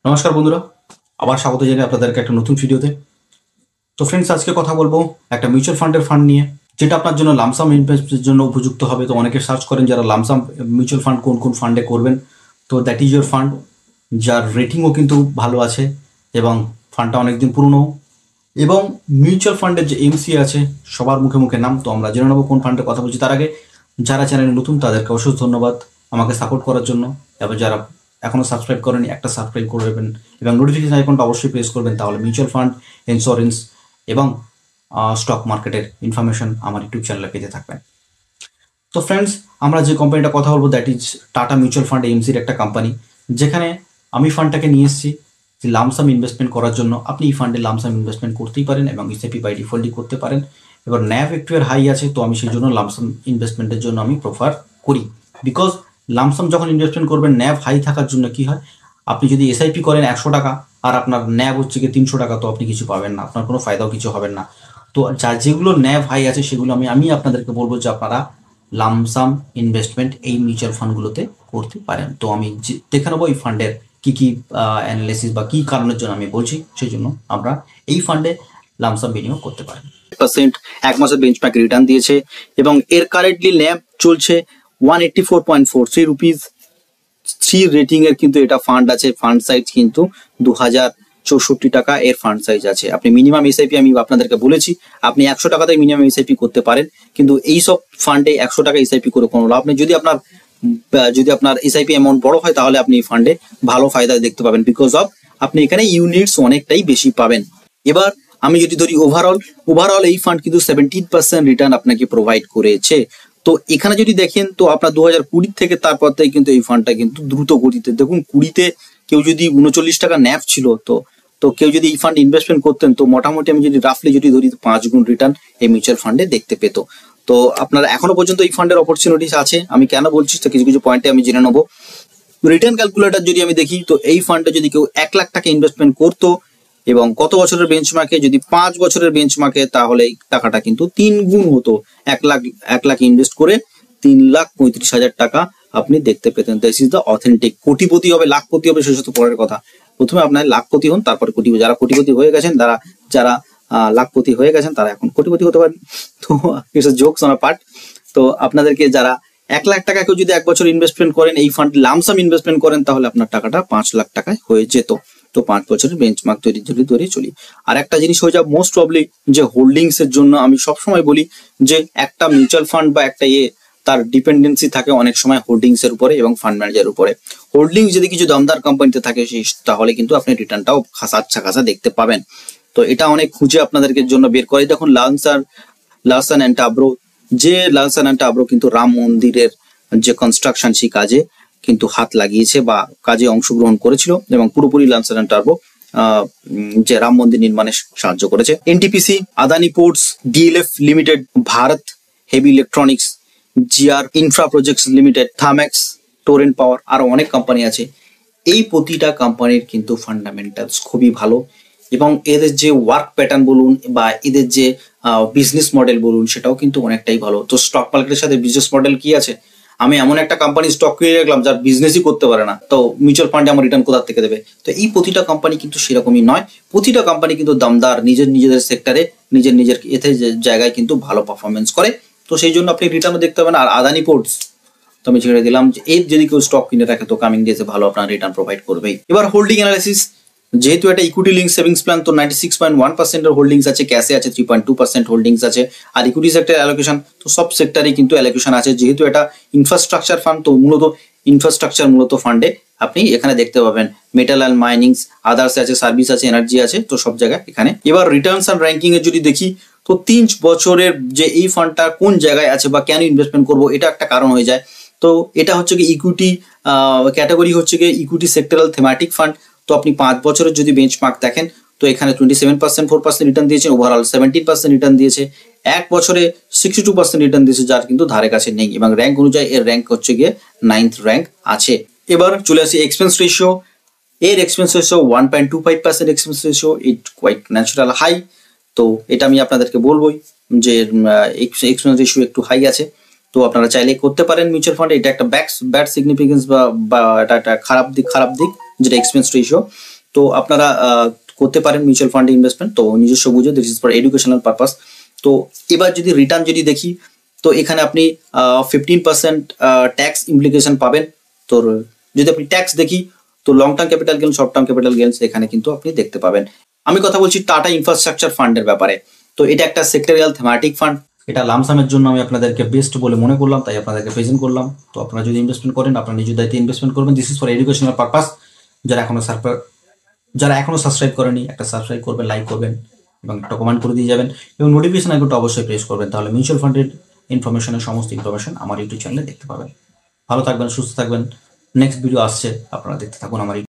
নমস্কার বন্ধুরা, আবার স্বাগত জানাই আপনাদেরকে একটা নতুন ভিডিওতে। তো ফ্রেন্ডস, আজকে কথা বলবো একটা মিউচুয়াল ফান্ডের ফান্ড নিয়ে, যেটা আপনার জন্য লামসাম ইনভেস্টের জন্য উপযুক্ত হবে। তো অনেকে সার্চ করেন যারা লামসাম মিউচুয়াল ফান্ড কোন কোন ফান্ডে করবেন। তো দ্যাট ইজ ইয়োর ফান্ড, যার রেটিংও কিন্তু ভালো আছে এবং ফান্ডটা অনেকদিন পুরনো। এবং মিউচুয়াল ফান্ডের যে এমসি আছে সবার মুখে মুখে নাম। তো আমরা জেনে নেবো কোন ফান্ডের কথা বলছি। তার আগে যারা চ্যানেলে নতুন তাদেরকে অশেষ ধন্যবাদ আমাকে সাপোর্ট করার জন্য, এবং যারা এখনও সাবস্ক্রাইব করেনি একটা সাবস্ক্রাইব করে দেবেন এবং নোটিফিকেশন আইকনটা অবশ্যই প্রেস করবেন। তাহলে মিউচুয়াল ফান্ড, ইন্স্যুরেন্স এবং স্টক মার্কেটের ইনফরমেশন আমার ইউটিউব চ্যানেলে পেতে থাকবেন। তো ফ্রেন্ডস, আমরা যে কোম্পানিটা কথা বলবো that is Tata mutual fund এমসির একটা কোম্পানি, যেখানে আমি ফান্ডটাকে নিয়ে এসেছি যে লামসাম ইনভেস্টমেন্ট করার জন্য। আপনি এই ফান্ডে লামসাম ইনভেস্টমেন্ট করতেই পারেন এবং ইসিপি বাই ডিফল্টই করতে পারেন। এবার ন্যাভ একটু এর হাই আছে, তো আমি সেই জন্য লামসাম ইনভেস্টমেন্টের জন্য আমি প্রেফার করি। বিকজ লামসাম যখন ইনভেস্টমেন্ট করবেন ন্যাভ হাই থাকার জন্য কি হয়, আপনি যদি এসআইপি করেন 100 টাকা আর আপনার ন্যাভ হচ্ছে গিয়ে 300 টাকা, তো আপনি কিছু পাবেন না, আপনার কোনো ফায়দাও কিছু হবেন না। তো যেগুলো ন্যাভ হাই আছে সেগুলো আমি আপনাদেরকে বলবো যে আপনারা লামসাম ইনভেস্টমেন্ট এই মিউচুয়াল ফান্ডগুলোতে করতে পারেন। তো আমি দেখে নেবো এই ফান্ডের কি কি অ্যানালিসিস বা কি কারণের জন্য আমি বলছি, সেই জন্য আমরা এই ফান্ডে লামসাম বিনিয়োগ করতে পারেন। 1 মাসের বেঞ্চমার্ক রিটার্ন দিয়েছে এবং এর কারেন্টলি ল্যাব চলছে 184.43 রুপিস। 3 রেটিং এর কিন্তু এটা ফান্ড আছে। ফান্ড সাইজ কিন্তু 2064 টাকা এর ফান্ড সাইজ আছে। আপনি মিনিমাম এসআইপি আমি আপনাদেরকে বলেছি, আপনি 100 টাকাতে মিনিমাম এসআইপি করতে পারেন, কিন্তু এই সব ফান্ডে 100 টাকা এসআইপি করে কোনো লাভ নেই। যদি আপনার এসআইপি অ্যামাউন্ট বড় হয় তাহলে আপনি এই ফান্ডে ভালো ফায়দা দেখতে পাবেন, বিকজ অফ আপনি এখানে ইউনিটস অনেকটাই বেশি পাবেন। এবার আমি যদি ধরি ওভারঅল এই ফান্ড কিন্তু 17% রিটার্ন আপনাকে প্রোভাইড করেছে। তো এখানে যদি দেখেন তো আপনার 2020 থেকে তারপর থেকে কিন্তু এই ফান্ডটা কিন্তু দ্রুত গতিতে, দেখুন 20-তে কেউ যদি 39 টাকা ন্যাপ ছিল, তো কেউ যদি এই ফান্ড ইনভেস্টমেন্ট করতেন তো মোটামুটি আমি যদি রাফলি যদি ধরি 5 গুণ রিটার্ন এই মিউচুয়াল ফান্ডে দেখতে পেত। তো আপনারা এখনো পর্যন্ত এই ফান্ডের অপরচুনিটিস আছে। আমি কেন বলছি তো কিছু কিছু পয়েন্টে আমি জেনে নেবো। রিটার্ন ক্যালকুলেটর যদি আমি দেখি তো এই ফান্ডে যদি কেউ 1 লাখ টাকা ইনভেস্টমেন্ট করতো এবং কত বছরের বেঞ্চমার্কে, যদি 5 বছরের বেঞ্চমার্কে, তাহলে এই টাকাটা কিন্তু 3 গুণ হতো। 1 লাখ ইনভেস্ট করে 3,35,000 টাকা আপনি দেখতে পেতেন। This is the authentic. কোটিপতি হবে, লাখপতি হবে সেসব তো পরের কথা। প্রথমে আপনার লাখপতি হন, তারপরে কোটিপতি। যারা কোটিপতি হয়ে গেছেন, যারা লাখপতি হয়ে গেছেন তারা এখন কোটিপতি হতে পারেন। তো it's jokes on a part. তো আপনাদেরকে যারা 1 লাখ টাকা কেউ যদি 1 বছর ইনভেস্টমেন্ট করেন, এই ফান্ড লামসাম ইনভেস্টমেন্ট করেন, তাহলে আপনার টাকাটা 5 লাখ টাকায় হয়ে যেত। তো 5 বছরের বেঞ্চমার্ক ধরে চলি। আর একটা জিনিস হয়ে যাবে মোস্ট প্রবলি, যে হোল্ডিংস এর জন্য আমি সবসময় বলি যে একটা মিউচুয়াল ফান্ড বা একটা তার ডিপেন্ডেন্সি থাকে অনেক সময় হোল্ডিংস এর উপরে এবং ফান্ড ম্যানেজারের উপরে। হোল্ডিংস যদি কিছু দমদার কোম্পানিতে থাকে তাহলে কিন্তু আপনি রিটার্নটাও খাসা দেখতে পাবেন। তো এটা অনেক খুঁজে আপনাদেরকে জন্য বের করে। দেখুন লারসন অ্যান্ড টাব্রো, লারসন অ্যান্ড টাব্রো কিন্তু রাম মন্দিরের যে কনস্ট্রাকশন সেই কাজে কিন্তু হাত লাগিয়েছে বা কাজে অংশগ্রহণ করেছিল এবং পুরোপুরি লারসন অ্যান্ড টাব্রো যে রাম মন্দির নির্মাণে সাহায্য করেছে। NTPC, Adani ports, DLF limited, Bharat heavy electronics, GR infra projects limited, Thermax, Torrent power, আরো অনেক কোম্পানি আছে। এই প্রতিটা কোম্পানির কিন্তু ফান্ডামেন্টালস খুবই ভালো এবং এদের যে ওয়ার্ক প্যাটার্ন বলুন বা এদের যে বিজনেস মডেল বলুন সেটাও কিন্তু অনেকটাই ভালো। তো স্টক মার্কেটের সাথে বিজনেস মডেল কি আছে? আমি এমন একটা কোম্পানি স্টক কিনে রাখলাম যার বিজনেসই করতে পারে না, তো মিউচুয়াল ফান্ডে আমার রিটার্ন কোথা থেকে দেবে? তো এই প্রতিটা কোম্পানি কিন্তু সেরকমই নয়। প্রতিটা কোম্পানি কিন্তু দামদার, নিজেদের সেক্টরে নিজের এতে জায়গায় কিন্তু ভালো পারফরমেন্স করে। তো সেই জন্য আপনি রিটার্নও দেখতে পাবেন। আর আদানি পোর্টস তো আমি ছেড়ে দিলাম যে এর যদি কেউ স্টক কিনে রাখে তো কামিং ডেজে ভালো আপনার রিটার্ন প্রোভাইড করবেই। এবার হোল্ডিং অ্যানালিসিস, যেহেতু এটা ইকুইটি লিঙ্ক সেভিংস প্ল্যান, তো 96.1% এর হোল্ডিংস আছে, ক্যাশে আছে 3.2% হোল্ডিংস আছে, আর ইকুইটি সেক্টর অ্যালোকেশন তো সব সেক্টরে কিন্তু অ্যালোকেশন আছে। যেহেতু এটা ইনফ্রাস্ট্রাকচার ফান্ড, তো মূলত ফান্ডে আপনি এখানে দেখতে পাবেন মেটাল অ্যান্ড মাইনিংস, আদার্স আছে, সার্ভিস আছে, এনার্জি আছে, তো সব জায়গায় এখানে। এবার রিটার্নস অ্যান্ড র্যাঙ্কিং এ যদি দেখি তো 3 বছরের যে এই ফান্ডটা কোন জায়গায় আছে বা কেন ইনভেস্টমেন্ট করবো এটা একটা কারণ হয়ে যায়। তো এটা হচ্ছে কি ইকুইটি ক্যাটাগরি, হচ্ছে কি ইকুইটি সেক্টরাল থিমেটিক ফান্ড। তো আপনি 5 বছরের যদি বেঞ্চমার্ক দেখেন তো এখানে 27% 4% রিটার্ন দিয়েছে, ওভারঅল 17% রিটার্ন দিয়েছে, 1 বছরে 62% রিটার্ন দিয়েছে, যার কিন্তু ধারে কাছে নেই। এবং র্যাঙ্ক অনুযায়ী এর র্যাঙ্ক হচ্ছে গিয়ে 9th র্যাঙ্ক আছে। এবার চলে আসি এক্সপেন্স রেশিও। এর এক্সপেন্স রেশিও 1.25% এক্সপেন্স রেশিও, ইট কোয়াইট ন্যাচারাল হাই। তো এটা আমি আপনাদেরকে বলবোই যে এক্সপেন্স রেশিও একটু হাই আছে। তো আপনারা চাইলে করতে পারেন মিউচুয়াল ফান্ডে। এটা একটা ব্যাড সিগনিফিকেন্স বা এটা একটা খারাপ দিক যেটা এক্সপেন্স রেশিও। তো আপনারা করতে পারেন মিউচুয়াল ফান্ড ইনভেস্টমেন্ট, তো নিজস্ব বুঝে, this is for educational purpose. তো এবার যদি রিটার্ন যদি দেখি, তো এখানে আপনি 15% ট্যাক্স ইমপ্লিকেশন পাবেন। তো যদি আপনি ট্যাক্স দেখি, তো long term capital gain, short term capital gains এখানে কিন্তু আপনি দেখতে পাবেন। আমি কথা বলছি টাটা ইনফ্রাস্ট্রাকচার ফান্ডের ব্যাপারে। তো এটা একটা সেক্টরিয়াল থিমেটিক ফান্ড। এটা লামসামের জন্য আমি আপনাদেরকে বেস্ট বলে মনে করলাম, তাই আপনাদেরকে প্রেজেন্ট করলাম। তো আপনারা যদি ইনভেস্টমেন্ট করেন, আপনারা নিজের দায়িত্বে ইনভেস্টমেন্ট করবেন। This is for educational purpose. যারা এখনো সাবস্ক্রাইব করেনি, একটা সাবস্ক্রাইব করবেন, লাইক করবেন এবং একটা কমেন্ট করে দিয়ে যাবেন, এবং নোটিফিকেশন আইকনটা অবশ্যই প্রেস করবেন। তাহলে মিউচুয়াল ফান্ডের ইনফরমেশনের সমস্ত ইনফরমেশন আমার ইউটিউব চ্যানেলে দেখতে পাবেন। ভালো থাকবেন, সুস্থ থাকবেন। নেক্সট ভিডিও আসছে, আপনারা দেখতে থাকুন আমার